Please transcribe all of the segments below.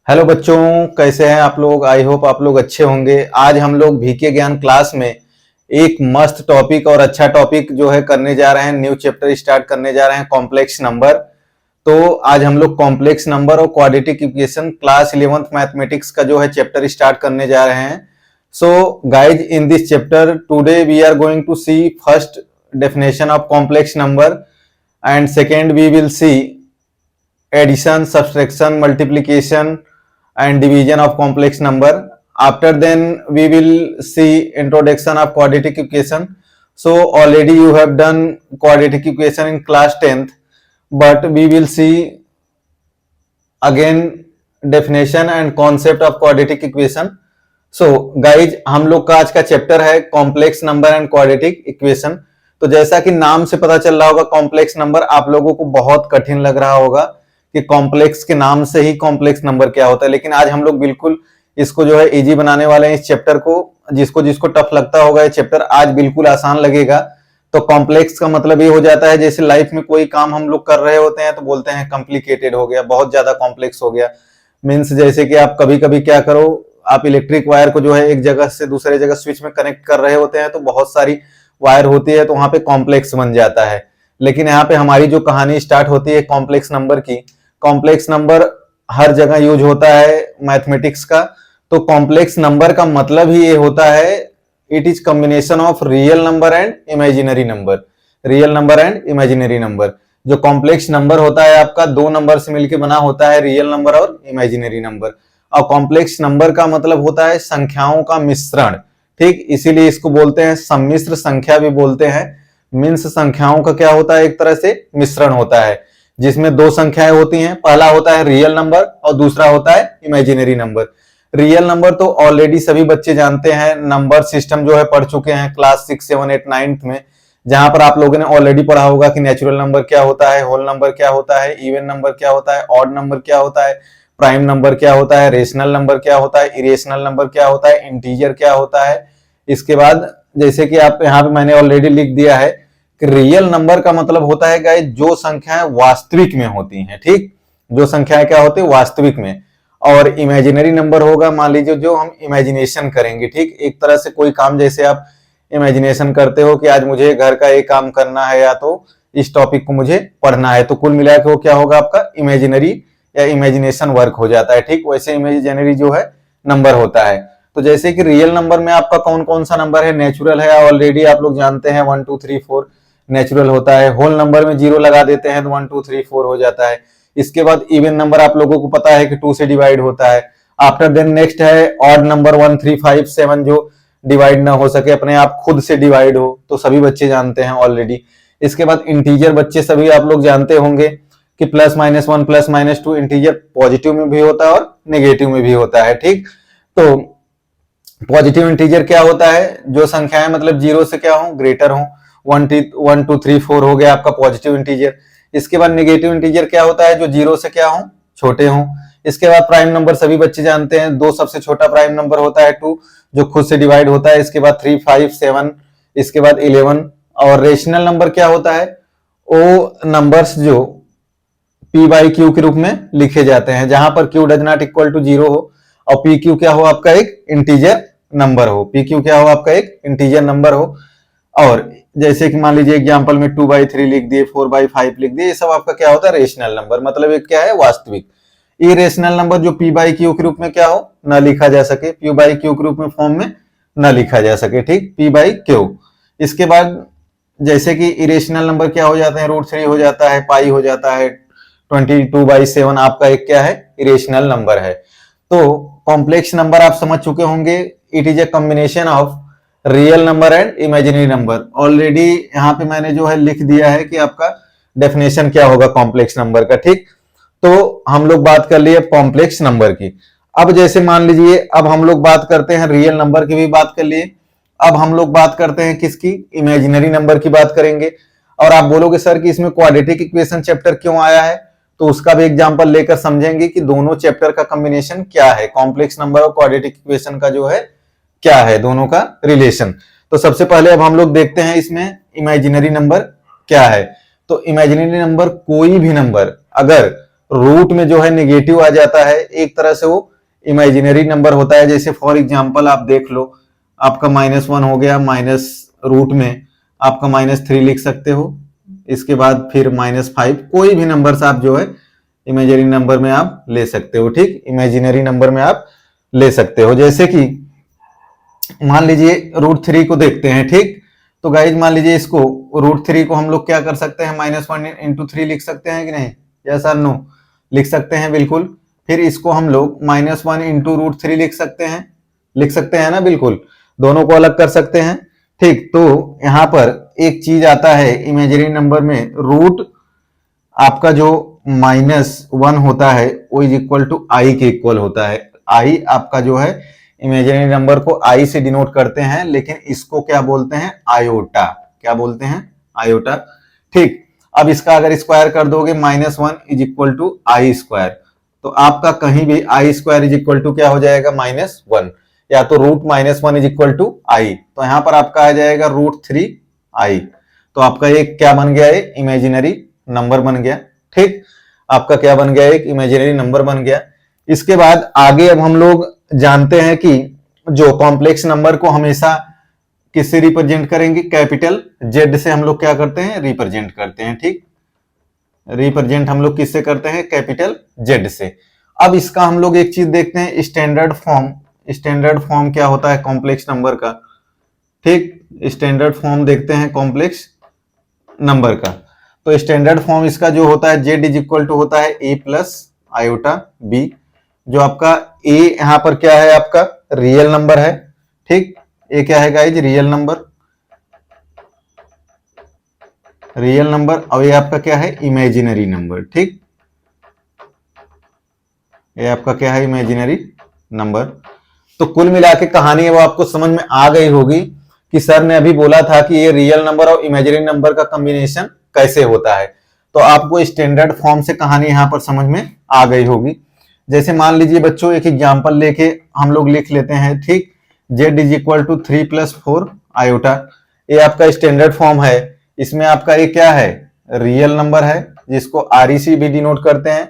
Hello बच्चों, कैसे हैं आप लोग। आई होप आप लोग अच्छे होंगे। आज हम लोग भीके ज्ञान क्लास में एक मस्त टॉपिक और अच्छा टॉपिक जो है करने जा रहे हैं। न्यू चैप्टर स्टार्ट करने जा रहे हैं, कॉम्प्लेक्स नंबर। तो आज हम लोग कॉम्प्लेक्स नंबर और quadratic equation class 11th mathematics का जो है चैप्टर स्टार्ट करने जा रहे हैं। So guys, in this chapter today we are going to see first definition of complex number and second we will see addition, subtraction, multiplication and division of complex number. After then we will see introduction of quadratic equation. So already you have done quadratic equation in class 10th, but we will see again definition and concept of quadratic equation. So guys, हम लोग का आज का chapter है complex number and quadratic equation. तो जैसा कि नाम से पता चल रहा होगा, कॉम्प्लेक्स नंबर आप लोगों को बहुत कठिन लग रहा होगा कि कॉम्प्लेक्स के नाम से ही कॉम्प्लेक्स नंबर क्या होता है। लेकिन आज हम लोग बिल्कुल इसको जो है इजी बनाने वाले हैं। इस चैप्टर को जिसको जिसको टफ लगता होगा ये चैप्टर आज बिल्कुल आसान लगेगा। तो कॉम्प्लेक्स का मतलब ये हो जाता है जैसे लाइफ में कोई काम हम लोग कर रहे होते हैं तो बोलते हैं कॉम्प्लिकेटेड हो गया, बहुत ज्यादा कॉम्प्लेक्स हो गया। मीन्स जैसे कि आप कभी कभी क्या करो, आप इलेक्ट्रिक वायर को जो है एक जगह से दूसरे जगह स्विच में कनेक्ट कर रहे होते हैं तो बहुत सारी वायर होती है तो वहां पे कॉम्प्लेक्स बन जाता है। लेकिन यहाँ पे हमारी जो कहानी स्टार्ट होती है कॉम्प्लेक्स नंबर की, कॉम्प्लेक्स नंबर हर जगह यूज होता है मैथमेटिक्स का। तो कॉम्प्लेक्स नंबर का मतलब ही ये होता है, it is combination of real number and imaginary number. Real number and imaginary number, जो कॉम्प्लेक्स नंबर होता है आपका दो नंबर से मिलकर बना होता है, रियल नंबर और इमेजिनरी नंबर। और कॉम्प्लेक्स नंबर का मतलब होता है संख्याओं का मिश्रण। ठीक, इसीलिए इसको बोलते हैं सम्मिश्र संख्या भी बोलते हैं। मीन्स संख्याओं का क्या होता है, एक तरह से मिश्रण होता है जिसमें दो संख्याएं होती हैं। पहला होता है रियल नंबर और दूसरा होता है इमेजिनरी नंबर। रियल नंबर तो ऑलरेडी सभी बच्चे जानते हैं, नंबर सिस्टम जो है पढ़ चुके हैं क्लास 6, 7, 8, 9 में, जहां पर आप लोगों ने ऑलरेडी पढ़ा होगा कि नेचुरल नंबर क्या होता है, होल नंबर क्या होता है, इवन नंबर क्या होता है, ऑड नंबर क्या होता है, प्राइम नंबर क्या होता है, रेशनल नंबर क्या होता है, इरेशनल नंबर क्या होता है, इंटीजर क्या होता है। इसके बाद जैसे कि आप यहाँ पे मैंने ऑलरेडी लिख दिया है कि रियल नंबर का मतलब होता है गाइस जो संख्याएं वास्तविक में होती हैं। ठीक, जो संख्याएं क्या होती है वास्तविक में। और इमेजिनरी नंबर होगा, मान लीजिए जो हम इमेजिनेशन करेंगे। ठीक, एक तरह से कोई काम जैसे आप इमेजिनेशन करते हो कि आज मुझे घर का एक काम करना है या तो इस टॉपिक को मुझे पढ़ना है, तो कुल मिलाकर वो क्या होगा आपका इमेजिनरी या इमेजिनेशन वर्क हो जाता है। ठीक, वैसे इमेजिनरी जो है नंबर होता है। तो जैसे कि रियल नंबर में आपका कौन कौन सा नंबर है, नेचुरल है, ऑलरेडी आप लोग जानते हैं 1 2 3 4 नेचुरल होता है। होल नंबर में 0 लगा देते हैं तो 1 2 3 4 हो जाता है। इसके बाद इवन नंबर आप लोगों को पता है कि 2 से डिवाइड होता है। आफ्टर देन नेक्स्ट है ऑड नंबर 1 3 5 7 जो डिवाइड ना हो सके, अपने आप खुद से डिवाइड हो, तो सभी बच्चे जानते हैं ऑलरेडी। इसके बाद इंटीजर बच्चे सभी आप लोग जानते होंगे कि +-1 +-2 इंटीजर पॉजिटिव में भी होता है और नेगेटिव में भी होता है। ठीक, तो पॉजिटिव इंटीजर क्या होता है, जो संख्याएं मतलब 0 से क्या हो ग्रेटर हो। 1 2 3 4 हो गया आपका पॉजिटिव इंटीजर। इसके बाद नेगेटिव इंटीजर क्या होता है, जो 0 से क्या हो छोटे हो। इसके बाद प्राइम नंबर सभी बच्चे जानते हैं, 2 सबसे छोटा प्राइम नंबर होता है 2 जो खुद से डिवाइड होता है। इसके बाद 3 5 7, इसके बाद 11। और रेशनल नंबर क्या होता है, वो नंबर्स जो p बाई क्यू के रूप में लिखे जाते हैं, जहां पर q does not equal to 0 हो और पी क्यू क्या हो आपका एक इंटीजर नंबर हो। पी क्यू क्या हो आपका एक इंटीजर नंबर हो। और जैसे कि मान लीजिए एग्जांपल में 2/3 लिख दिए, 4/5 लिख दिए, ये सब आपका क्या होता है रेशनल नंबर, मतलब एक क्या है वास्तविक। इरेशनल नंबर जो p बाई क्यू के रूप में क्या हो ना लिखा जा सके, p बाई क्यू के रूप में फॉर्म में ना लिखा जा सके। ठीक, p बाई क्यू। इसके बाद जैसे कि इरेशनल नंबर क्या हो जाते हैं, √3 हो जाता है, पाई हो जाता है, 22/7 आपका एक क्या है इरेशनल नंबर है। तो कॉम्प्लेक्स नंबर आप समझ चुके होंगे, it is a combination of real number and imaginary number. Already यहाँ पे मैंने जो है लिख दिया है कि आपका डेफिनेशन क्या होगा कॉम्प्लेक्स नंबर का। ठीक, तो हम लोग बात कर लिए कॉम्प्लेक्स नंबर की। अब जैसे मान लीजिए अब हम लोग बात करते हैं रियल नंबर की भी बात कर लिए, अब हम लोग बात करते हैं किसकी, इमेजिनरी नंबर की बात करेंगे। और आप बोलोगे सर कि इसमें क्वाड्रेटिक इक्वेशन चैप्टर क्यों आया है, तो उसका भी एग्जांपल लेकर समझेंगे कि दोनों चैप्टर का कॉम्बिनेशन क्या है, कॉम्प्लेक्स नंबर और क्वाड्रेटिक इक्वेशन का जो है क्या है दोनों का रिलेशन। तो सबसे पहले अब हम लोग देखते हैं इसमें इमेजिनरी नंबर क्या है। तो इमेजिनरी नंबर कोई भी नंबर अगर रूट में जो है नेगेटिव आ जाता है, एक तरह से वो इमेजिनरी नंबर होता है। जैसे फॉर एग्जांपल आप देख लो, आपका -1 हो गया, माइनस रूट में आपका -3 लिख सकते हो, इसके बाद फिर -5, कोई भी नंबर आप जो है इमेजिनरी नंबर में आप ले सकते हो, ठीक, इमेजिनरी नंबर में आप ले सकते हो। जैसे कि मान लीजिए √3 को देखते हैं, ठीक, तो गाइज मान लीजिए इसको √3 को हम लोग क्या कर सकते हैं, -1 × 3 लिख सकते हैं कि नहीं, यस और नो, लिख सकते हैं बिल्कुल। फिर इसको हम लोग -1 × √3 लिख सकते हैं ना, बिल्कुल, दोनों को अलग कर सकते हैं, ठीक। तो यहां पर एक चीज आता है इमेजिनरी नंबर में, रूट आपका जो -1 होता है वो इज इक्वल टू आई के इक्वल होता है। आई आपका जो है इमेजिनरी नंबर को आई से डिनोट करते हैं, लेकिन इसको क्या बोलते हैं, आयोटा, क्या बोलते हैं, आयोटा, ठीक। अब इसका अगर स्क्वायर कर दोगे, -1 is equal to i square, तो आपका कहीं भी i square is equal to क्या हो जाएगा, -1, या तो √-1 इज इक्वल टू आई, तो यहां पर आपका आ जाएगा √3 आई। तो आपका एक क्या बन गया, एक इमेजिनरी नंबर बन गया, ठीक, आपका क्या बन गया, एक इमेजिनरी नंबर बन गया। इसके बाद आगे अब हम लोग जानते हैं कि जो कॉम्प्लेक्स नंबर को हमेशा किससे रिप्रेजेंट करेंगे, कैपिटल जेड से हम लोग क्या करते हैं, रिप्रेजेंट करते हैं, ठीक, रिप्रेजेंट हम लोग किससे करते हैं, कैपिटल जेड से। अब इसका हम लोग एक चीज देखते हैं, स्टैंडर्ड फॉर्म, स्टैंडर्ड फॉर्म क्या होता है कॉम्प्लेक्स नंबर का, ठीक, स्टैंडर्ड फॉर्म देखते हैं कॉम्प्लेक्स नंबर का। तो स्टैंडर्ड फॉर्म इसका जो होता है, जेड इज इक्वल टू होता है a प्लस आयोटा b, जो आपका a यहां पर क्या है, आपका रियल नंबर है, ठीक, a क्या है guys, real number, real number, और ये आपका क्या है, इमेजिनरी नंबर, ठीक, ये आपका क्या है, इमेजिनरी नंबर। तो कुल मिला के कहानी है वो आपको समझ में आ गई होगी कि सर ने अभी बोला था कि ये रियल नंबर और इमेजिनरी नंबर का कॉम्बिनेशन कैसे होता है, तो आपको स्टैंडर्ड फॉर्म से कहानी यहां पर समझ में आ गई होगी। जैसे मान लीजिए बच्चों एक एग्जांपल लेके हम लोग लिख लेते हैं, ठीक, z is equal to 3 + 4 iota, ये आपका स्टैंडर्ड फॉर्म है। इसमें आपका ये क्या है, रियल नंबर है जिसको REC भी डिनोट करते हैं,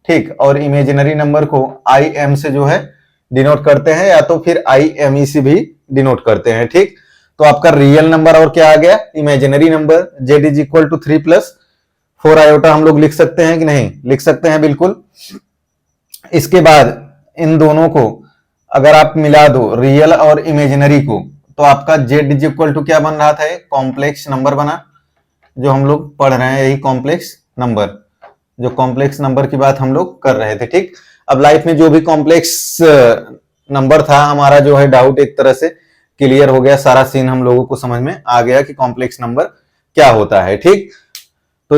ठीक, और इमेजिनरी नंबर को IM से जो है डिनोट करते हैं, या तो फिर IME से भी डिनोट करते हैं, ठीक। तो आपका रियल नंबर और क्या आ गया, imaginary number, z is equal to 3 + 4 iota हम लोग लिख सकते हैं कि नहीं, लिख सकते हैं बिल्कुल। इसके बाद इन दोनों को अगर आप मिला दो, रियल और इमेजिनरी को, तो आपका z इज इक्वल टू क्या बन रहा था, कॉम्प्लेक्स नंबर बना, जो हम लोग पढ़ रहे हैं यही कॉम्प्लेक्स नंबर, जो कॉम्प्लेक्स नंबर की बात हम लोग कर रहे थे, ठीक। अब लाइफ में जो भी कॉम्प्लेक्स नंबर था, हमारा जो है डाउट एक तरह से क्लियर हो गया, सारा सीन हम लोगों को समझ में आ गया कि कॉम्प्लेक्स नंबर क्या होता है, ठीक। तो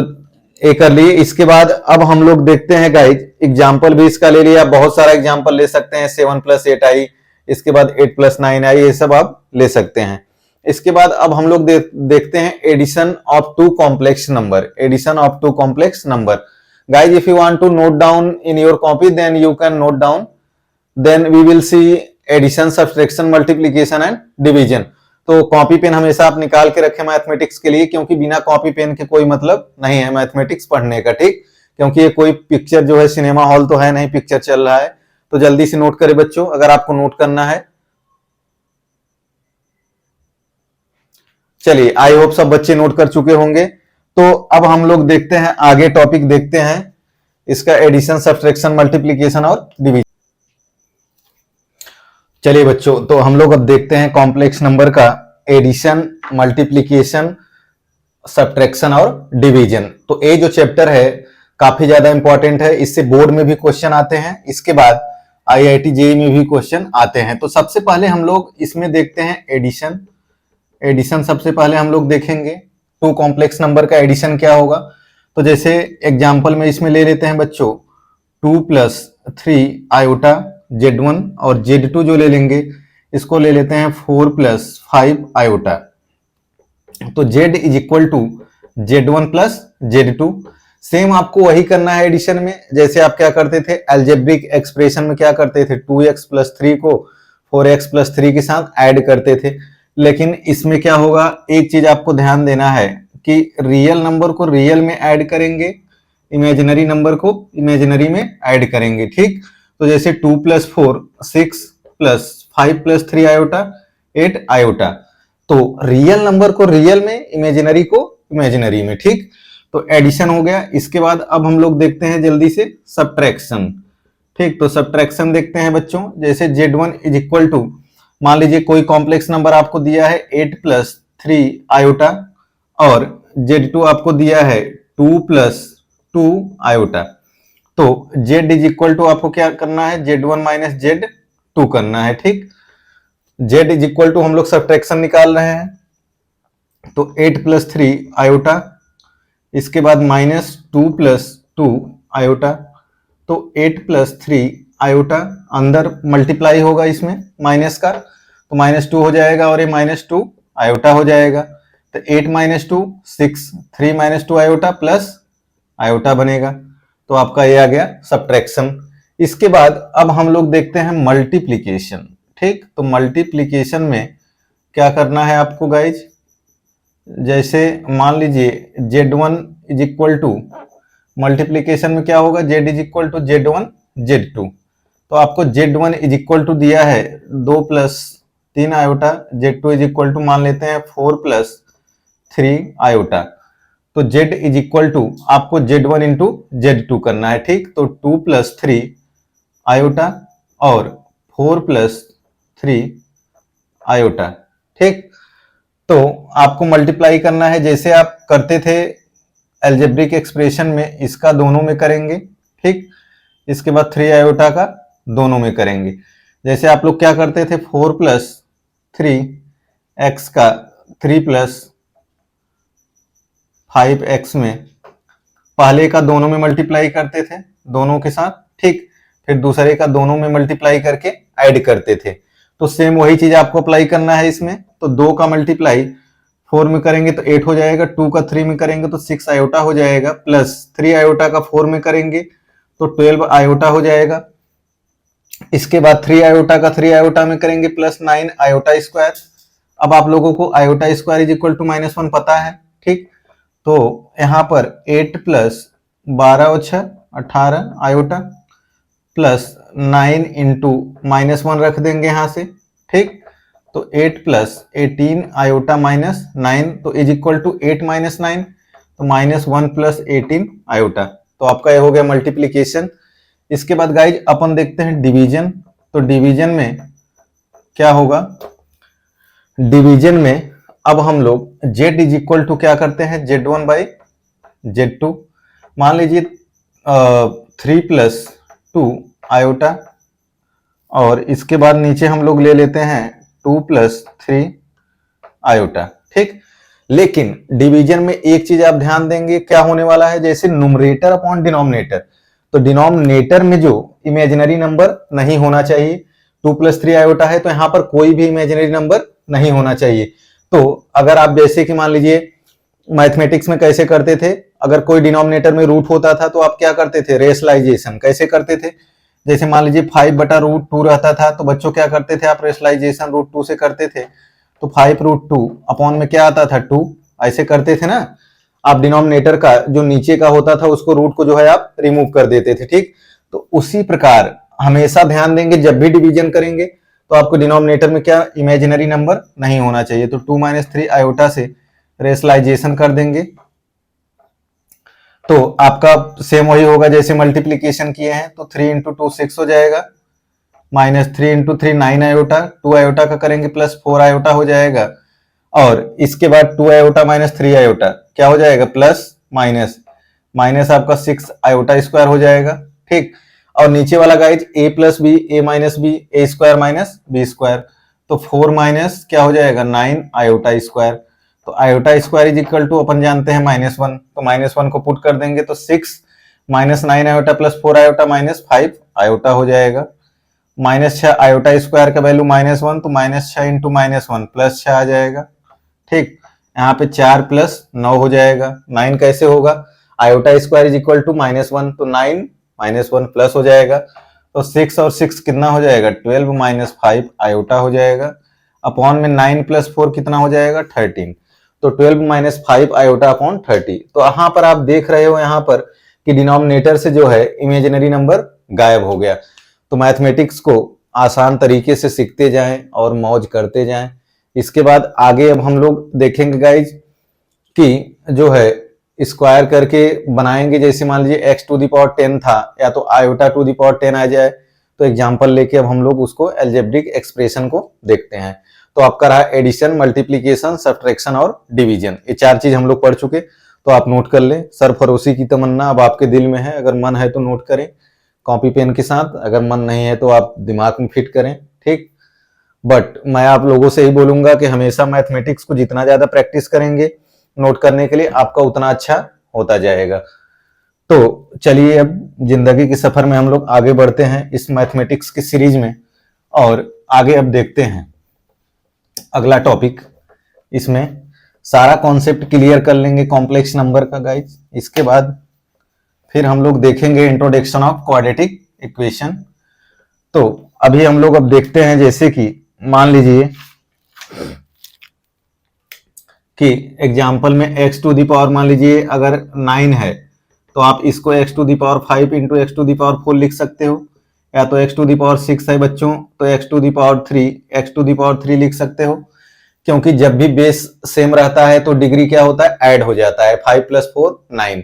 ये कर लिए। इसके बाद अब हम लोग देखते हैं गाइज, एग्जाम्पल भी इसका ले लिया, बहुत सारा एग्जाम्पल ले सकते हैं, 7 + 8 आई, इसके बाद 8 + 9 आई, ये सब आप ले सकते हैं। इसके बाद अब हम लोग देखते हैं addition of 2 complex number, addition of 2 complex number. Guys, if you want to note down in your copy, then you can note down. Then we will see addition, subtraction, multiplication and division. तो copy pen हमेशा आप निकाल के रखें mathematics के लिए, क्योंकि बिना कॉपी पेन के कोई मतलब नहीं है मैथमेटिक्स पढ़ने का, ठीक, क्योंकि ये कोई पिक्चर जो है सिनेमा हॉल तो है नहीं, पिक्चर चल रहा है, तो जल्दी से नोट करें बच्चों अगर आपको नोट करना है। चलिए, आई होप सब बच्चे नोट कर चुके होंगे। तो अब हम लोग देखते हैं आगे, टॉपिक देखते हैं इसका, एडिशन, सब्ट्रैक्शन, मल्टीप्लिकेशन और डिवीजन। चलिए बच्चों, तो हम लोग अब देखते हैं कॉम्प्लेक्स नंबर का एडिशन, मल्टीप्लिकेशन, सब्ट्रैक्शन और डिवीजन। तो ये जो चैप्टर है काफी ज्यादा इंपॉर्टेंट है, इससे बोर्ड में भी क्वेश्चन आते हैं, इसके बाद IIT JEE में भी क्वेश्चन आते हैं। तो सबसे पहले हम लोग इसमें देखते हैं एडिशन। एडिशन सबसे पहले हम लोग देखेंगे, 2 कॉम्प्लेक्स नंबर का एडिशन क्या होगा। तो जैसे एग्जांपल में इसमें ले लेते हैं बच्चों 2 + 3 आयोटा Z1, और Z2 जो ले लेंगे इसको ले लेते हैं 4 + 5 आयोटा। तो Z is equal to Z1 + Z2। Same आपको वही करना है एडिशन में, जैसे आप क्या करते थे अलजेब्रिक एक्सप्रेशन में, क्या करते थे 2x + 3 को 4x + 3 के साथ ऐड करते थे। लेकिन इसमें क्या होगा, एक चीज आपको ध्यान देना है कि रियल नंबर को रियल में ऐड करेंगे, इमेजिनरी नंबर को इमेजिनरी में ऐड करेंगे, ठीक। तो जैसे 2 + 4 6 प्लस 5 + 3 आयोटा 8 आयोटा। तो रियल नंबर को रियल में, इमेजिनरी को इमेजिनरी में, ठीक। तो एडिशन हो गया। इसके बाद अब हम लोग देखते हैं जल्दी से सब्ट्रैक्शन, ठीक। तो सब्ट्रैक्शन देखते हैं बच्चों। जैसे Z1 इज इक्वल टू, मान लीजिए कोई कॉम्प्लेक्स नंबर आपको दिया है 8 + 3 आयोटा और Z2 आपको दिया है 2 + 2 आयोटा। तो Z इज इक्वल टू आपको क्या करना है, Z1 - Z2 करना है, ठीक। Z इज इक्वल टू हम लोग सब्ट्रैक्शन निकाल रहे हैं, तो 8 + 3 आयोटा, इसके बाद -2 + 2 आयोटा। तो 8 + 3 आयोटा अंदर मल्टीप्लाई होगा इसमें माइनस का, तो -2 हो जाएगा और ये -2 आयोटा हो जाएगा। तो 8 - 2 6, 3 - 2 आयोटा प्लस आयोटा बनेगा। तो आपका ये आ गया सब्ट्रैक्शन। इसके बाद अब हम लोग देखते हैं मल्टीप्लीकेशन, ठीक। तो मल्टीप्लीकेशन में क्या करना है आपको गाइज, जैसे मान लीजिए Z1 is equal to, multiplication में क्या होगा, Z is equal to Z1 Z2। तो आपको Z1 इज इक्वल टू दिया है 2 + 3 iota, Z2 is equal to मान लेते हैं 4 + 3 आयोटा। तो Z इज इक्वल टू आपको Z1 इंटू Z2 करना है, ठीक। तो 2 + 3 आयोटा और 4 + 3 आयोटा, ठीक। तो आपको मल्टीप्लाई करना है जैसे आप करते थे एल्जेब्रिक एक्सप्रेशन में, इसका दोनों में करेंगे, ठीक। इसके बाद 3 आयोटा का दोनों में करेंगे। जैसे आप लोग क्या करते थे, 4 + 3 x का 3 + 5x में पहले का दोनों में मल्टीप्लाई करते थे दोनों के साथ, ठीक। फिर दूसरे का दोनों में मल्टीप्लाई करके ऐड करते थे। तो सेम वही चीज आपको अप्लाई करना है इसमें। तो 2 का मल्टीप्लाई 4 में करेंगे तो 8 हो जाएगा, 2 का 3 में करेंगे तो 6 आयोटा हो जाएगा, प्लस 3 आयोटा का 4 में करेंगे तो 12 आयोटा हो जाएगा। इसके बाद 3 आयोटा का 3 आयोटा में करेंगे प्लस 9 आयोटा स्क्वायर। अब आप लोगों को iota square is equal to -1 पता है, ठीक। तो यहां पर 8 + 12 और 6 18 आयोटा प्लस 9 इंटू -1 रख देंगे यहां से, ठीक। तो 8 + 18 आयोटा -9 तो इज इक्वल टू 8 - 9, तो -1 + 18 आयोटा। तो आपका ये हो गया मल्टीप्लीकेशन। इसके बाद गाइज अपन देखते हैं डिवीजन। तो डिवीजन में क्या होगा, डिवीजन में अब हम लोग Z इज इक्वल टू क्या करते हैं, Z1 / Z2। मान लीजिए 3 + 2 आयोटा और इसके बाद नीचे हम लोग ले लेते हैं 2 + 3 आयोटा, ठीक। लेकिन डिवीजन में एक चीज आप ध्यान देंगे, क्या होने वाला है, जैसे नुमरेटर अपॉन डिनोमिनेटर। तो डिनोमिनेटर में जो इमेजिनरी नंबर नहीं होना चाहिए, 2 + 3 आयोटा है तो यहां पर कोई भी इमेजिनरी नंबर नहीं होना चाहिए। तो अगर आप जैसे कि मान लीजिए मैथमेटिक्स में कैसे करते थे, अगर कोई डिनोमिनेटर में रूट होता था तो आप क्या करते थे, रेशलाइजेशन कैसे करते थे। जैसे मान लीजिए 5/√2 रहता था तो बच्चों क्या करते थे, आप रेशलाइजेशन √2 से करते थे। तो 5√2 अपॉन में क्या आता था, 2, ऐसे करते थे ना। आप डिनोमिनेटर का जो नीचे का होता था उसको रूट को जो है आप रिमूव कर देते थे, ठीक। तो उसी प्रकार हमेशा ध्यान देंगे जब भी डिवीजन करेंगे तो आपको डिनोमिनेटर में क्या, इमेजिनरी नंबर नहीं होना चाहिए। तो 2 - 3 आयोटा से रेशलाइजेशन कर देंगे तो आपका सेम वही होगा जैसे मल्टीप्लीकेशन किए हैं। तो 3 × 2 6 हो जाएगा, -3 × 3 9 आयोटा, 2 आयोटा का करेंगे प्लस 4 आयोटा हो जाएगा। और इसके बाद 2 आयोटा - 3 आयोटा क्या हो जाएगा, प्लस माइनस माइनस आपका 6 आयोटा स्क्वायर हो जाएगा, ठीक। और नीचे वाला guys a + b a - b a² - b square. तो 4 माइनस क्या हो जाएगा, 9 आयोटा स्क्वायर। तो iota square is equal to अपन जानते हैं -1, तो -1 को पुट कर देंगे तो 6 - 9 आयोटा प्लस 4 आयोटा -5 आयोटा हो जाएगा। -6 आयोटा स्क्वायर का वैल्यू -1, तो -6 इंटू -1 +6 आ जाएगा, ठीक। यहाँ पे 4 + 9 हो जाएगा। 9 कैसे होगा, iota square is equal to -1, तो 9 -1 प्लस हो जाएगा। तो 6 और 6 कितना हो जाएगा, 12 - 5 आयोटा हो जाएगा। अपॉन में 9 + 4 कितना हो जाएगा, 13। तो 12 - 5 आयोटा अपॉन 30। तो यहाँ पर आप देख रहे हो यहाँ पर कि डिनोमिनेटर से जो है इमेजिनरी नंबर गायब हो गया। तो मैथमेटिक्स को आसान तरीके से सीखते जाएं और मौज करते जाएं। इसके बाद आगे अब हम लोग देखेंगे गाइज कि जो है स्क्वायर करके बनाएंगे। जैसे मान लीजिए x टू द पावर 10 था, या तो आयोटा टू द पावर 10 आ जाए, तो एग्जांपल लेके अब हम लोग उसको एल्जेब्रिक एक्सप्रेशन को देखते हैं। तो आपका रहा एडिशन, मल्टीप्लीकेशन, सब्ट्रैक्शन और डिवीजन। ये 4 चीज हम लोग पढ़ चुके, तो आप नोट कर लें। सरफरोशी की तमन्ना अब आपके दिल में है, अगर मन है तो नोट करें कॉपी पेन के साथ, अगर मन नहीं है तो आप दिमाग में फिट करें, ठीक। बट मैं आप लोगों से ही बोलूंगा कि हमेशा मैथमेटिक्स को जितना ज्यादा प्रैक्टिस करेंगे नोट करने के लिए, आपका उतना अच्छा होता जाएगा। तो चलिए अब जिंदगी के सफर में हम लोग आगे बढ़ते हैं इस मैथमेटिक्स की सीरीज में, और आगे अब देखते हैं अगला टॉपिक। इसमें सारा कॉन्सेप्ट क्लियर कर लेंगे कॉम्प्लेक्स नंबर का गाइज। इसके बाद फिर हम लोग देखेंगे इंट्रोडक्शन ऑफ क्वाड्रेटिक इक्वेशन। तो अभी हम लोग अब देखते हैं, जैसे कि मान लीजिए कि एग्जाम्पल में x टू दी पावर मान लीजिए अगर 9 है, तो आप इसको x to the power 5 into x to the power 4 लिख सकते हो, या तो x टू दी पावर 6 है बच्चों तो x to the power 3 x to the power 3 लिख सकते हो। क्योंकि जब भी बेस सेम रहता है तो डिग्री क्या होता है, ऐड हो जाता है। 5 + 4 9,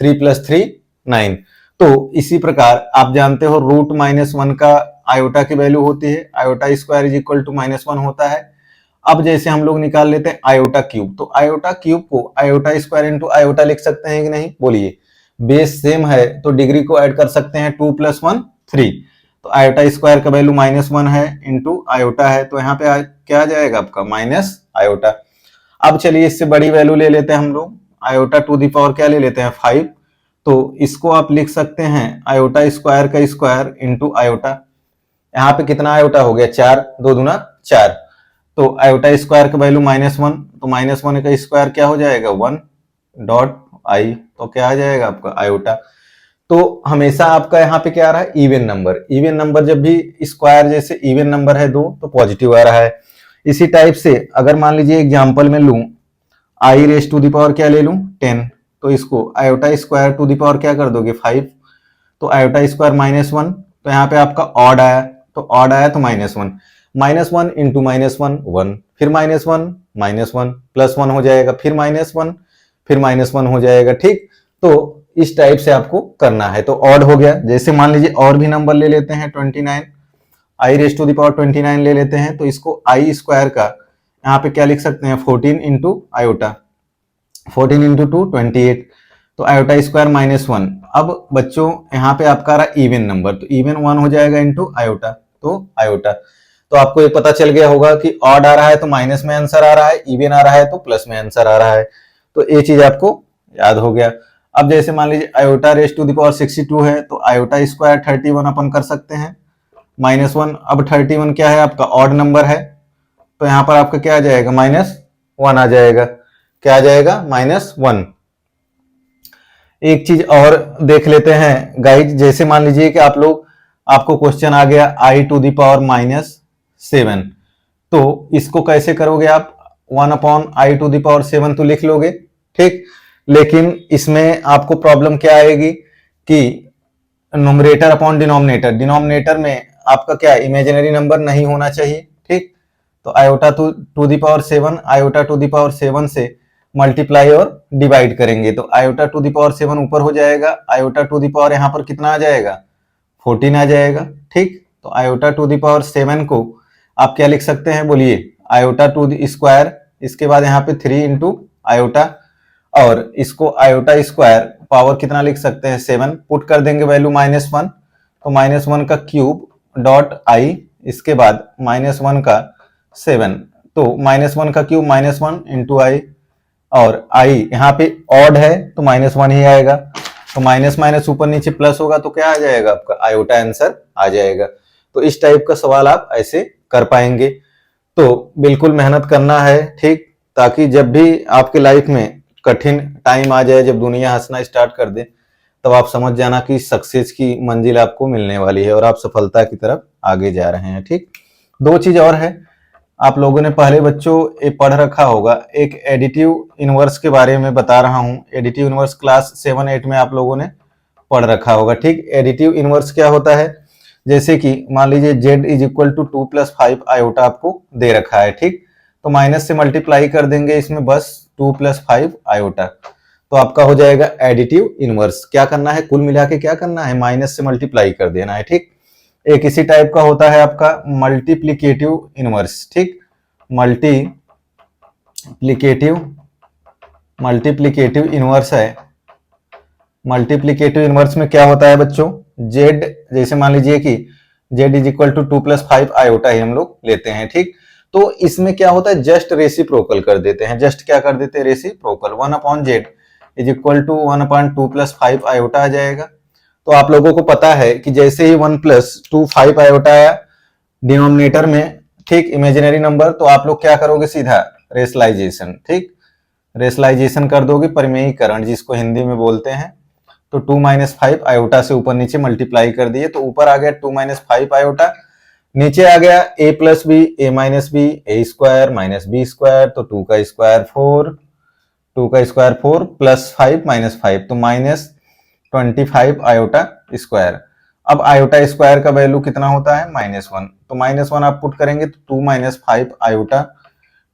3 + 3 9। तो इसी प्रकार आप जानते हो रूट -1 का आयोटा की वैल्यू होती है, iota square is equal to -1 होता है। अब जैसे हम लोग निकाल लेते हैं आयोटा क्यूब, तो आयोटा क्यूब को आयोटा स्क्वायर इंटू आयोटा लिख सकते हैं कि नहीं, बोलिए। बेस सेम है तो डिग्री को ऐड कर सकते हैं, 2 + 1 3। तो आयोटा स्क्वायर का वैल्यू -1 है इंटू आयोटा है, तो यहाँ पे क्या आ जाएगा आपका माइनस आयोटा। अब चलिए इससे बड़ी वैल्यू ले लेते हैं हम लोग, आयोटा टू दी पावर क्या ले लेते हैं 5। तो इसको आप लिख सकते हैं आयोटा स्क्वायर का स्क्वायर इंटू आयोटा। यहाँ पे कितना आयोटा हो गया, 4, 2 दूना 4। तो आयोटा स्क्वायर का वैल्यू -1, तो -1 का स्क्वायर क्या हो जाएगा 1.i, तो क्या आ जाएगा आपका आयोटा। तो हमेशा आपका यहाँ पे क्या आ रहा है, इवन नंबर। इवन नंबर जब भी स्क्वायर, जैसे इवन नंबर है 2 तो पॉजिटिव आ रहा है। इसी टाइप से अगर मान लीजिए एग्जांपल में लूं i raise to the power क्या ले लूं 10, तो इसको iota square to the power क्या कर दोगे 5, तो आयोटा स्क्वायर -1, तो यहाँ पे आपका ऑड आया, तो ऑड आया तो -1, -1 इंटू -1 1, फिर -1 -1 +1 हो जाएगा, फिर -1 फिर -1 हो जाएगा, ठीक। तो इस टाइप से आपको करना है। तो ऑड हो गया, जैसे मान लीजिए और भी नंबर ले लेते हैं 29, i raise to the power 29 ले लेते हैं, तो इसको i स्क्वायर का यहाँ पे क्या लिख सकते हैं 14 इंटू आयोटा, 14 इंटू 2 28, तो आयोटा स्क्वायर -1। अब बच्चों यहाँ पे आपका रहा इवन नंबर, तो इवन 1 हो जाएगा इंटू आयोटा, तो आयोटा। तो आपको ये पता चल गया होगा कि ऑड आ रहा है तो माइनस में आंसर आ रहा है, इवन आ रहा है तो प्लस में आंसर आ रहा है। तो ये चीज आपको याद हो गया। अब जैसे मान लीजिए iota raise to the power 62 है, तो आयोटा स्क्वायर 31 अपन कर सकते हैं -1। अब 31 क्या है आपका ऑड नंबर है, तो यहाँ पर आपका क्या आ जाएगा -1 आ जाएगा, क्या आ जाएगा -1। एक चीज और देख लेते हैं गाइज, जैसे मान लीजिए कि आपको क्वेश्चन आ गया i टू दी पावर -7, तो इसको कैसे करोगे आप 1/i टू दी पावर 7 तो लिख लोगे, ठीक। लेकिन इसमें आपको प्रॉब्लम क्या आएगी कि न्यूमरेटर अपॉन डिनोमिनेटर, डिनोमिनेटर में आपका क्या इमेजिनरी नंबर नहीं होना चाहिए, ठीक। तो iota to the power 7 iota to the power 7 से मल्टीप्लाई और डिवाइड करेंगे, तो आयोटा टू दी पावर 7 ऊपर हो जाएगा, आयोटा टू दी पावर यहाँ पर कितना आ जाएगा 14 आ जाएगा, ठीक। तो आयोटा टू दी पावर 7 को आप क्या लिख सकते हैं, बोलिए आयोटा टू दी स्क्वायर, इसके बाद यहाँ पे 3 इंटू आयोटा, और इसको आयोटा स्क्वायर पावर कितना लिख सकते हैं 7, पुट कर देंगे वैल्यू -1, तो -1 का क्यूब डॉट i, इसके बाद -1 का 7, तो -1 का क्यूब -1 इंटू i, और i यहाँ पे ऑड है तो -1 ही आएगा, तो माइनस माइनस ऊपर नीचे प्लस होगा तो क्या आ जाएगा आपका आयोटा आंसर आ जाएगा। तो इस टाइप का सवाल आप ऐसे कर पाएंगे। तो बिल्कुल मेहनत करना है, ठीक, ताकि जब भी आपके लाइफ में कठिन टाइम आ जाए, जब दुनिया हंसना स्टार्ट कर दे, तब आप समझ जाना कि सक्सेस की मंजिल आपको मिलने वाली है और आप सफलता की तरफ आगे जा रहे हैं, ठीक। 2 चीज और है, आप लोगों ने पहले बच्चों ये पढ़ रखा होगा, एक एडिटिव इनवर्स के बारे में बता रहा हूं। एडिटिव इनवर्स क्लास 7-8 में आप लोगों ने पढ़ रखा होगा, ठीक। एडिटिव इनवर्स क्या होता है, जैसे कि मान लीजिए z is equal to 2 + 5 iota आपको दे रखा है, ठीक। तो माइनस से मल्टीप्लाई कर देंगे इसमें बस 2 + 5 आयोटा, तो आपका हो जाएगा एडिटिव इनवर्स। क्या करना है, कुल मिला के क्या करना है, माइनस से मल्टीप्लाई कर देना है, ठीक। एक इसी टाइप का होता है आपका मल्टीप्लिकेटिव इनवर्स, ठीक। मल्टीप्लिकेटिव इनवर्स है। मल्टीप्लिकेटिव इनवर्स में क्या होता है बच्चों, z, जैसे मान लीजिए कि z is equal to 2 + 5 iota ही हम लोग लेते हैं, ठीक। तो इसमें क्या होता है, जस्ट रेसिप्रोकल कर देते हैं, जस्ट क्या कर देते हैं, reciprocal. 1/z is equal to 1/2 + 5 iota आ जाएगा। तो आप लोगों को पता है कि जैसे ही 1 + 2 5 आयोटा आया डिनोमिनेटर में, ठीक, इमेजिनरी नंबर, तो आप लोग क्या करोगे, सीधा रेशनलाइजेशन, ठीक, रेशनलाइजेशन कर दोगे, परिमेयीकरण जिसको हिंदी में बोलते हैं। तो 2 - 5 आयोटा से ऊपर नीचे मल्टीप्लाई कर दिए, तो ऊपर आ गया 2 - 5 आयोटा, नीचे आ गया a + b, a - b, a² - b², तो 2 का स्क्वायर 4, 2 का स्क्वायर 4 + 5 - 5, तो -25 आयोटा स्क्वायर। अब आयोटा स्क्वायर का वैल्यू कितना होता है, -1, तो -1 आप पुट करेंगे तो 2 - 5 आयोटा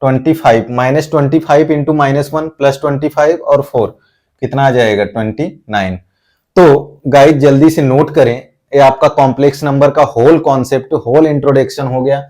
25, -25 इंटू -1 + 25 और 4 कितना आ जाएगा, 29। तो गाइस जल्दी से नोट करें, ये आपका कॉम्प्लेक्स नंबर का होल कॉन्सेप्ट, होल इंट्रोडक्शन हो गया।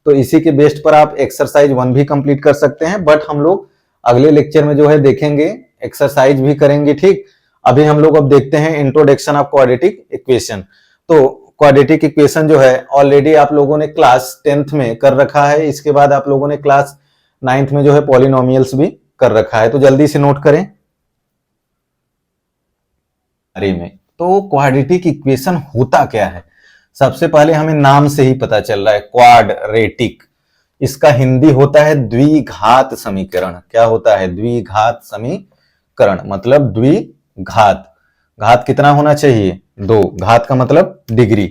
तो इसी के बेस्ड पर आप एक्सरसाइज 1 भी कंप्लीट कर सकते हैं, बट हम लोग अगले लेक्चर में जो है देखेंगे, एक्सरसाइज भी करेंगे, ठीक। अभी हम लोग अब देखते हैं इंट्रोडक्शन ऑफ क्वाड्रेटिक इक्वेशन। तो क्वाड्रेटिक इक्वेशन जो है ऑलरेडी आप लोगों ने क्लास 10th में कर रखा है, इसके बाद आप लोगों ने क्लास 9th में जो है पॉलिनोमियल्स भी कर रखा है, तो जल्दी से नोट करें में। तो क्वाड्रेटिक इक्वेशन होता क्या है, सबसे पहले हमें नाम से ही पता चल रहा है, क्वाड्रेटिक, इसका हिंदी होता है द्विघात समीकरण। क्या होता है, द्विघात समीकरण, मतलब द्विघात, घात कितना होना चाहिए, 2, घात का मतलब डिग्री।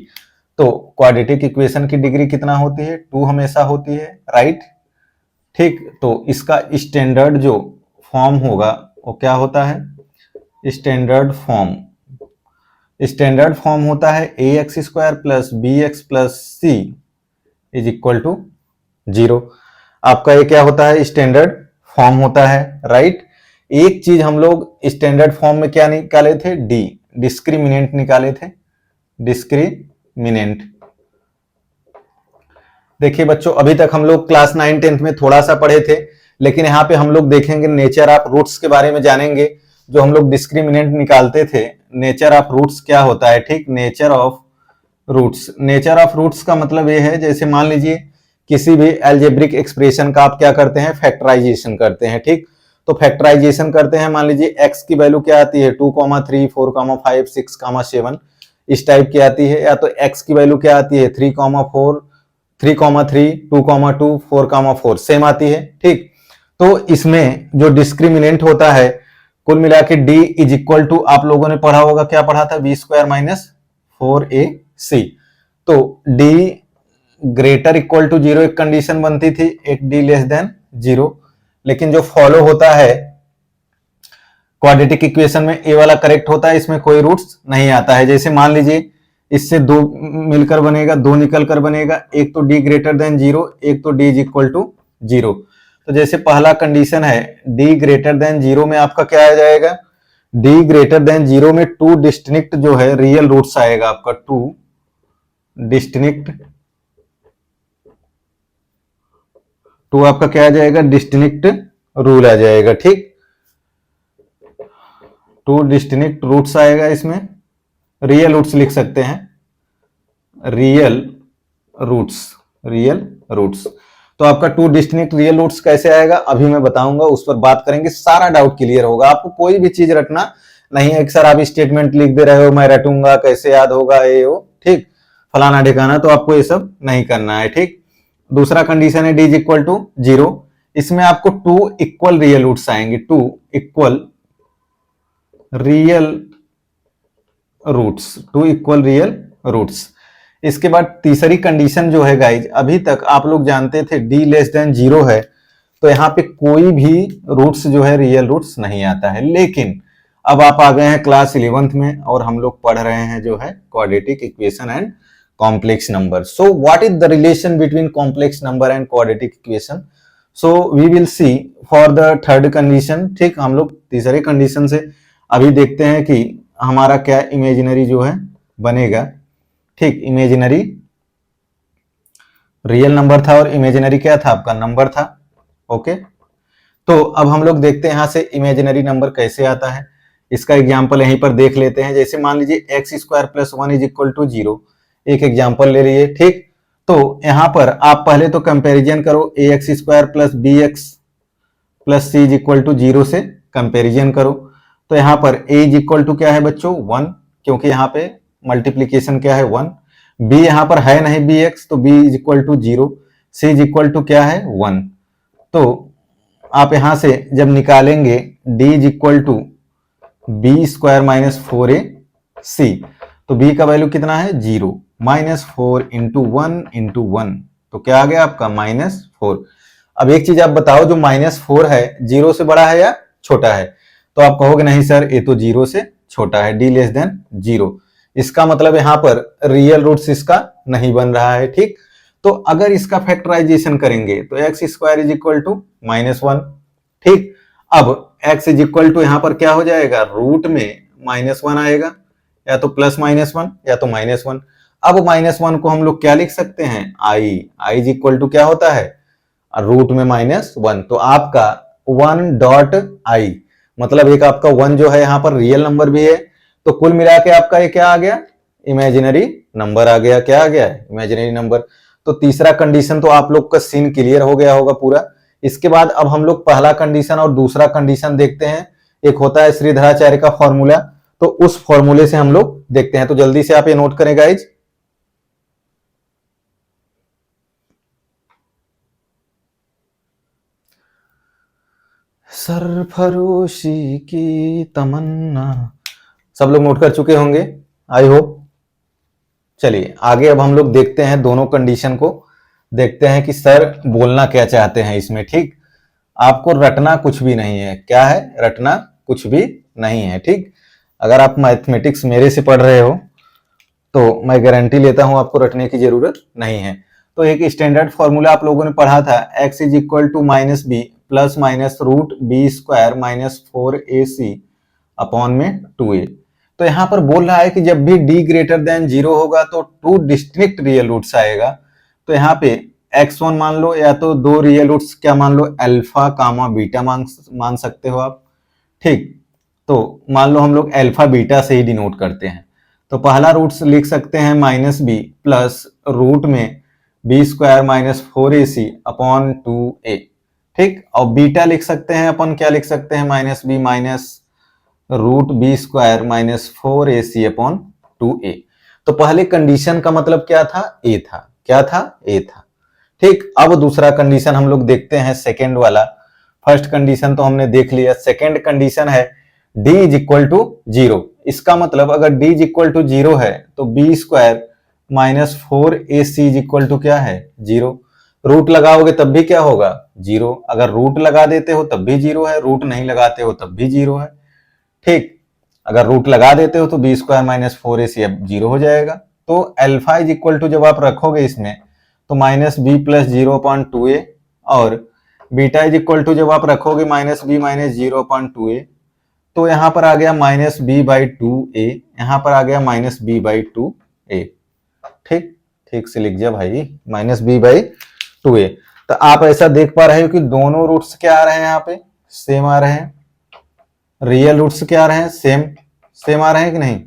तो क्वाड्रेटिक इक्वेशन की डिग्री कितना होती है, 2 हमेशा होती है, राइट, ठीक। तो इसका स्टैंडर्ड जो फॉर्म होगा वो क्या होता है, स्टैंडर्ड फॉर्म होता है ax² + bx + c is equal to 0। आपका ये क्या होता है, स्टैंडर्ड फॉर्म होता है, राइट। एक चीज हम लोग स्टैंडर्ड फॉर्म में क्या निकाले थे, डिस्क्रिमिनेंट निकाले थे, डिस्क्रिमिनेंट। देखिए बच्चों, अभी तक हम लोग क्लास 9 10th में थोड़ा सा पढ़े थे, लेकिन यहाँ पे हम लोग देखेंगे नेचर ऑफ रूट्स के बारे में जानेंगे। जो हम लोग डिस्क्रिमिनेंट निकालते थे, नेचर ऑफ रूट्स क्या होता है, ठीक, नेचर ऑफ रूट्स का मतलब ये है, जैसे मान लीजिए किसी भी एल्जेब्रिक एक्सप्रेशन का आप क्या करते हैं, फैक्टराइजेशन करते हैं, ठीक। तो फैक्टराइजेशन करते हैं, मान लीजिए x की वैल्यू क्या आती है, 2, 3, 4, 5, 6, 7 इस टाइप की आती है, या तो x की वैल्यू क्या आती है, 3, 4, 3, 3, 2, 2, 4, 4 सेम आती है, ठीक। तो इसमें जो डिस्क्रिमिनेंट होता है, कुल मिला के d इज इक्वल टू, आप लोगों ने पढ़ा होगा, क्या पढ़ा था, b² - 4ac। तो d ग्रेटर इक्वल टू 0 एक कंडीशन बनती थी, एक d लेस देन 0, लेकिन जो फॉलो होता है क्वाड्रेटिक इक्वेशन में, ए वाला करेक्ट होता है, इसमें कोई रूट्स नहीं आता है। जैसे मान लीजिए इससे 2 मिलकर बनेगा, 2 निकल कर बनेगा, एक तो d ग्रेटर देन 0, एक तो d इज इक्वल टू 0। तो जैसे पहला कंडीशन है d ग्रेटर देन 0 में आपका क्या आ जाएगा, d ग्रेटर देन 0 में 2 डिस्टिंक्ट जो है रियल रूट्स आएगा आपका, 2 डिस्टिंक्ट, 2 आपका क्या आ जाएगा, डिस्टिंक्ट रूल आ जाएगा, ठीक। 2 डिस्टिंक्ट रूट्स आएगा, इसमें रियल रूट्स लिख सकते हैं, रियल रूट्स। तो आपका 2 डिस्टिंक्ट रियल रूट्स कैसे आएगा, अभी मैं बताऊंगा, उस पर बात करेंगे, सारा डाउट क्लियर होगा। आपको कोई भी चीज रटना नहीं है कि सर आप स्टेटमेंट लिख दे रहे हो, मैं रटूंगा, कैसे याद होगा ये हो, ठीक, फलाना ठिकाना, तो आपको ये सब नहीं करना है, ठीक। दूसरा कंडीशन है d इज इक्वल टू 0, इसमें आपको 2 इक्वल रियल रूट्स आएंगे, 2 इक्वल रियल रूट्स। इसके बाद तीसरी कंडीशन जो है गाइज, अभी तक आप लोग जानते थे d लेस देन 0 है, तो यहाँ पे कोई भी रूट्स जो है रियल रूट्स नहीं आता है, लेकिन अब आप आ गए हैं क्लास 11th में और हम लोग पढ़ रहे हैं जो है quadratic equation and complex number. So what is the relation between complex number and quadratic equation? So we will see for the third condition. ठीक, हम लोग तीसरे कंडीशन से अभी देखते हैं कि हमारा क्या इमेजिनरी जो है बनेगा. ठीक, इमेजिनरी रियल नंबर था और इमेजिनरी क्या था आपका नंबर था. ओके, तो अब हम लोग देखते हैं यहां से इमेजिनरी नंबर कैसे आता है. इसका एग्जाम्पल यहीं पर देख लेते हैं. जैसे मान लीजिए x square plus 1 is equal to 0. एक एग्जाम्पल ले लीजिए. ठीक, तो यहां पर आप पहले तो कंपैरिजन करो a x square plus b x plus c is equal to 0 से कंपैरिजन करो. तो यहां पर ए इज इक्वल टू क्या है बच्चों 1, क्योंकि यहाँ पे मल्टीप्लीकेशन क्या है 1. बी यहाँ पर है नहीं बी एक्स, तो b is equal to 0. C is equal to क्या है 1. तो आप यहां से जब निकालेंगे d is equal to b square minus 4ac, तो b का वैल्यू कितना है 0. -4 इंटू 1 इंटू 1, तो क्या आ गया आपका -4. अब एक चीज आप बताओ, जो -4 है 0 से बड़ा है या छोटा है? तो आप कहोगे नहीं सर ये तो 0 से छोटा है, d लेस देन 0. इसका मतलब यहां पर रियल रूट्स इसका नहीं बन रहा है. ठीक, तो अगर इसका फैक्टराइजेशन करेंगे तो x square is equal to -1. ठीक, अब x इज इक्वल टू यहां पर क्या हो जाएगा, रूट में -1 आएगा, या तो प्लस -1 या तो -1. अब -1 को हम लोग क्या लिख सकते हैं, i इज इक्वल टू क्या होता है रूट में -1. तो आपका 1.i मतलब एक आपका 1 जो है यहाँ पर रियल नंबर भी है. तो कुल मिला के आपका ये क्या आ गया, इमेजिनरी नंबर आ गया. क्या आ गया, इमेजिनरी नंबर. तो तीसरा कंडीशन तो आप लोग का सीन क्लियर हो गया होगा पूरा. इसके बाद अब हम लोग पहला कंडीशन और दूसरा कंडीशन देखते हैं. एक होता है श्रीधराचार्य का फॉर्मूला, तो उस फॉर्मूले से हम लोग देखते हैं. तो जल्दी से आप ये नोट करें गाइज. सरफरोशी की तमन्ना, सब लोग नोट कर चुके होंगे आई होप. चलिए आगे अब हम लोग देखते हैं दोनों कंडीशन को, देखते हैं कि सर बोलना क्या चाहते हैं इसमें. ठीक, आपको रटना कुछ भी नहीं है. क्या है, रटना कुछ भी नहीं है. ठीक, अगर आप मैथमेटिक्स मेरे से पढ़ रहे हो तो मैं गारंटी लेता हूं आपको रटने की जरूरत नहीं है. तो एक स्टैंडर्ड फॉर्मूला आप लोगों ने पढ़ा था, x is equal to -b plus minus root b square minus 4ac upon में 2a. तो यहां पर बोल रहा है कि जब भी d ग्रेटर देन 0 होगा तो 2 डिस्टिंक्ट रियल रूट्स आएगा. तो यहाँ पे x1 मान लो, या तो 2 रियल रूट्स क्या मान लो, अल्फा कामा बीटा मान सकते हो आप. ठीक, तो मान लो हम लोग अल्फा बीटा से ही डिनोट करते हैं. तो पहला रूट्स लिख सकते हैं -b प्लस रूट में b square minus 4ac upon 2a. ठीक, और बीटा लिख सकते हैं अपन, क्या लिख सकते हैं, -b minus root b square minus 4ac upon 2a. तो पहले कंडीशन का मतलब क्या था, a था. क्या था, a था. ठीक, अब दूसरा कंडीशन हम लोग देखते हैं, सेकेंड वाला. फर्स्ट कंडीशन तो हमने देख लिया. सेकेंड कंडीशन है d इज इक्वल टू 0. इसका मतलब अगर d इज इक्वल टू 0 है तो b square minus 4ac is equal to क्या है 0. रूट लगाओगे तब भी क्या होगा 0. अगर रूट लगा देते हो तब भी 0 है, रूट नहीं लगाते हो तब भी 0 है. ठीक, अगर रूट लगा देते हो तो बी स्क्वायर माइनस 4ac अब 0 हो जाएगा. तो अल्फा इज इक्वल टू जब आप रखोगे इसमें तो -b प्लस 0 अपॉन 2a, और बीटा इज इक्वल टू जब आप रखोगे -b माइनस 0 अपॉन 2a, तो यहां पर आ गया -b बाई 2a, यहां पर आ गया -b बाई 2a. ठीक, ठीक से लिख जा भाई, -b बाई 2a. तो आप ऐसा देख पा रहे हो कि दोनों रूट्स क्या आ रहे हैं, यहाँ पे सेम आ रहे हैं. रियल रूट्स क्या आ रहे हैं, सेम आ रहे हैं कि नहीं.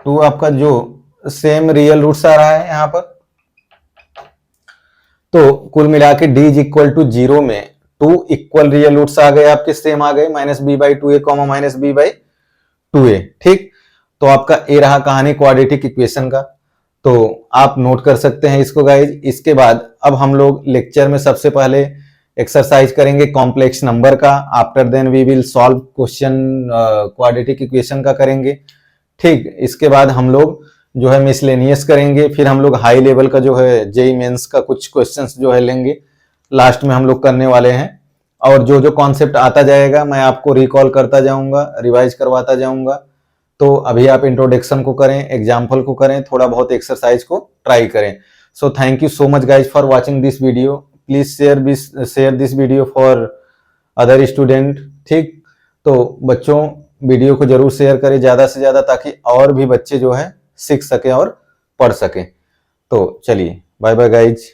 तो आपका जो सेम रियल रूट्स आ रहा है यहाँ पर. तो कुल मिला के d इज इक्वल टू 0 में 2 इक्वल रियल रूट्स आ गए आपके, सेम आ गए, -b by 2a comma -b by 2a. ठीक, तो आपका ए रहा कहानी क्वाड्रेटिक इक्वेशन का. तो आप नोट कर सकते हैं इसको गाइज. इसके बाद अब हम लोग लेक्चर में सबसे पहले एक्सरसाइज करेंगे कॉम्प्लेक्स नंबर का. After then we will solve question quadratic equation का करेंगे. ठीक, इसके बाद हम लोग जो है मिसलेनियस करेंगे. फिर हम लोग हाई लेवल का जो है जेई मेंस का कुछ क्वेश्चंस जो है लेंगे, लास्ट में हम लोग करने वाले हैं. और जो जो कॉन्सेप्ट आता जाएगा मैं आपको रिकॉल करता जाऊंगा, रिवाइज करवाता जाऊंगा। तो अभी आप इंट्रोडक्शन को करें, एग्जाम्पल को करें, थोड़ा बहुत एक्सरसाइज को ट्राई करें। So thank you so much guys for watching this video. Please share this video for other student. ठीक, तो बच्चों वीडियो को जरूर शेयर करें ज़्यादा से ज़्यादा, ताकि और भी बच्चे जो है सीख सकें और पढ़ सकें। तो चलिए, बाय बाय गाइज।